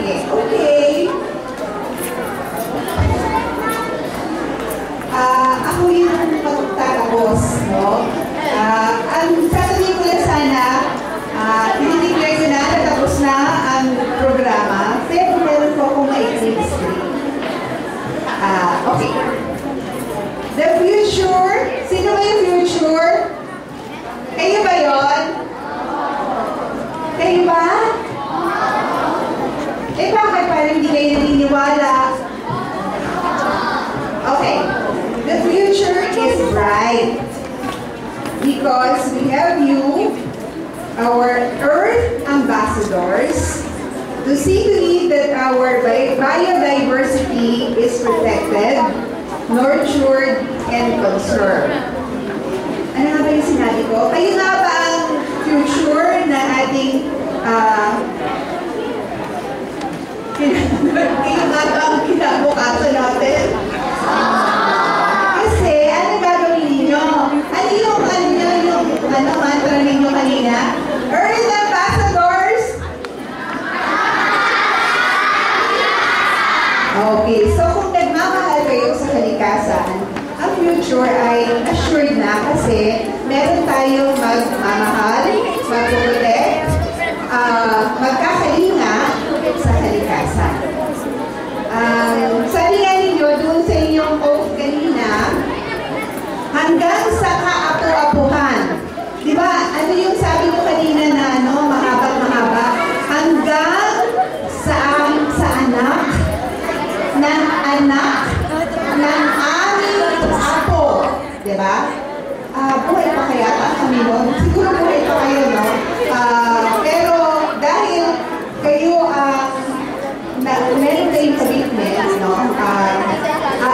sige. Okay. Ako yung magtatapos, no? Ang sasabihin ko lang sana, tinideclare ko na, natapos na ang programa, pero meron po akong maikling script. Okay. The future, sino ba yung future? Kayo ba yun? Kayo ba? Eh bakit parang hindi kayo naniniwala? Okay. The future is bright because we have you, our Earth ambassadors, to see to it that our biodiversity is protected, nurtured, and conserved. Ano nga ba yung sinabi ko? Kayo nga ba ang future na ating kayo nga ba ang kinabukasan natin? Kasi, ano gagawin ninyo? Ano yung mantra ninyo kanina? Earth ambassadors? Okay, so kung nagmamahal kayo sa kalikasan, ang future ay assured na kasi meron tayong magmamahal, magpuprotect, magkakalinga sa kalikasan. Sabi nga ninyo doon sa inyong oath kanina, hanggang sa kaapu-apuhan. Diba? Ano yung sabi ko kanina na mahaba? Hanggang sa anak ng aming apo. Diba? Buhay pa kaya kami nun? Siguro buhay pa kayo, no? Pero dahil kayo meron kayong commitment, no?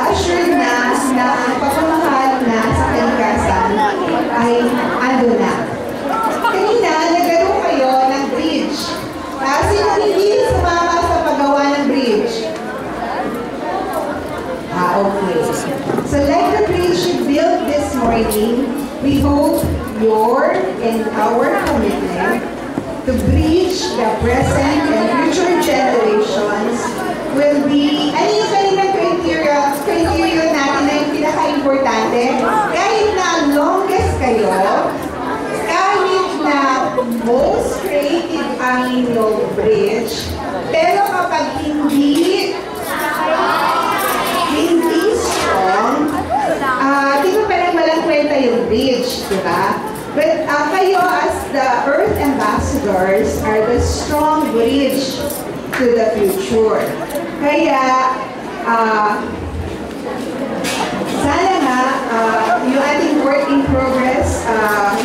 Assured na ang pagmamahal na sa kalikasan ay ando na. Kanina, naglaro kayo ng bridge. Sino hindi sumama sa paggawa ng bridge? Okay. So like the bridge you built this morning, we hope your and our commitment to bridge the present and future generations will be, ano yung kaninang criteria natin na yung pinaka-importante? Kahit na longest kayo, kahit na most creative ang inyong bridge, pero kapag hindi strong, di ba parang walang kwenta yung bridge, di ba? But kayo as the Earth ambassadors are the strong bridge to the future. Kaya, sana nga, yung ating work in progress,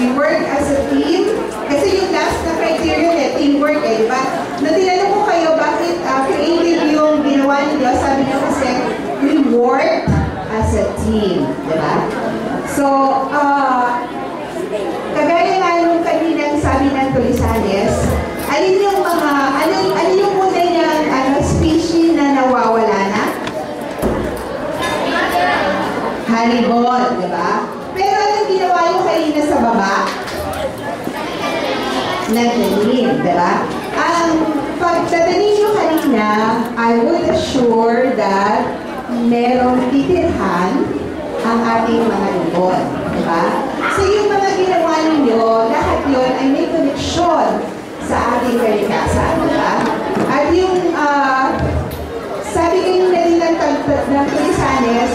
we work as a team. Kasi yung last na criteria teamwork di ba? Na tinanong ko kayo, bakit creative yung ginawa ninyo? Sabi nyo kasi, we work as a team, di ba? So, kagaya nga nung kaninang sabi ng Tulisanes, alin yung muna niyang species na nawawala na? Halibot, di ba? Pero anong ginawa yung kanina sa baba? Nagtanim, di ba? Ang pagtatanim nyo kanina, I would assure that merong titirhan ang ating mga libot, di ba? So yung mga ginawa ninyo, lahat yun ay may koneksyon sa ating kalikasan, di ba? At yung, sabi kayo na rin ng Tulisanes,